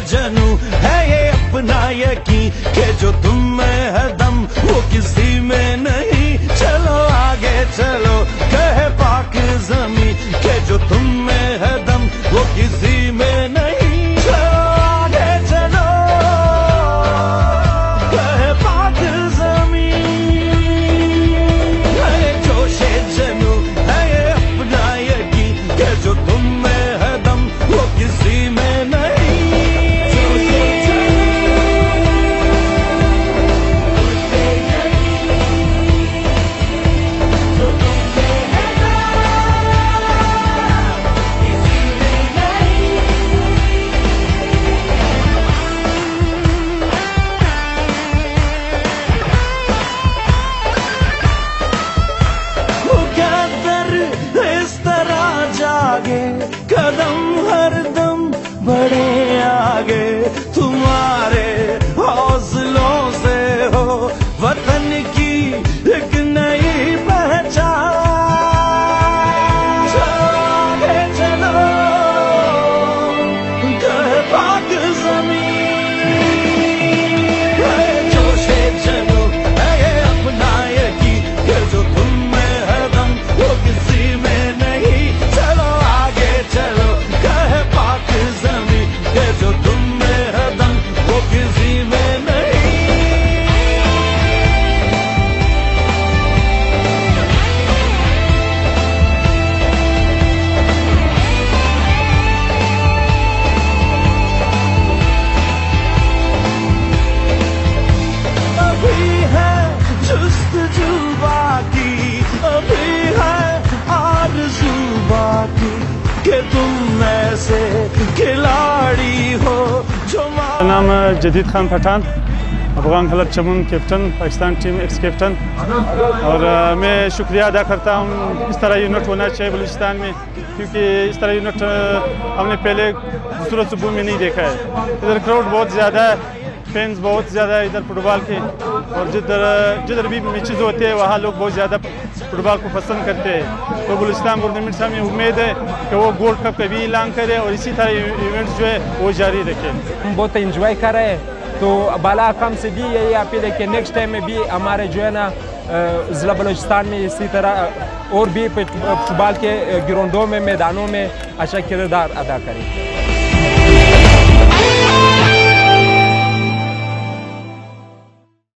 जनू है ये अपना यकीन कि जो तुम में है दम वो किसी में नहीं। चलो आगे चलो कहे पाक ज़मीं कि जो तुम में है दम वो किसी में नहीं। चलो आगे चलो कहे पाक ज़मीं। है जोशे जनू है ये अपना यकीन कि जो तुम में है दम वो किसी में नहीं। कदम हरदम बढ़े आगे तुम्हारे हौसलों से हो वतन की एक नई पहचान। आगे चलो कहे पाक ज़मीं। है जोशे जनू है ये अपना यकीन कि जो तुम में है दम वो किसी में नहीं। चलो चलो कहे पाक ज़मीं कि जो तुम में है दम वो किसी में नहीं। अभी है जुस्तजू बाकी, अभी है आरज़ू बाकी कि तुम ऐसे खिलाड़ी हो जो। मेरा नाम Jadid Khan Pathan, Afghan club Chaman captain, Pakistan team ex captain. और मैं शुक्रिया अदा करता हूँ। इस तरह यूनिट होना चाहिए बलूचिस्तान में, क्योंकि इस तरह यूनिट हमने पहले दूसरों सूबों में नहीं देखा है। इधर क्राउड बहुत ज़्यादा है, फैंस बहुत ज़्यादा है इधर फुटबॉल के। और जिधर भी मैचेस होते हैं वहाँ लोग बहुत ज़्यादा फुटबॉल को पसंद करते हैं। तो बलूचिस्तान गवर्नमेंट से हमें उम्मीद है कि वो गोल्ड कप का भी ऐलान करे और इसी तरह इवेंट्स जो है वो जारी रखे। हम बहुत इंजॉय कर रहे हैं। तो बाला हकम से भी यही अपील है कि नेक्स्ट टाइम में भी हमारे जो है ना ज़िला बलूचिस्तान में इसी तरह और भी फुटबॉल के ग्राउंडों में, मैदानों में अच्छा किरदार अदा करें।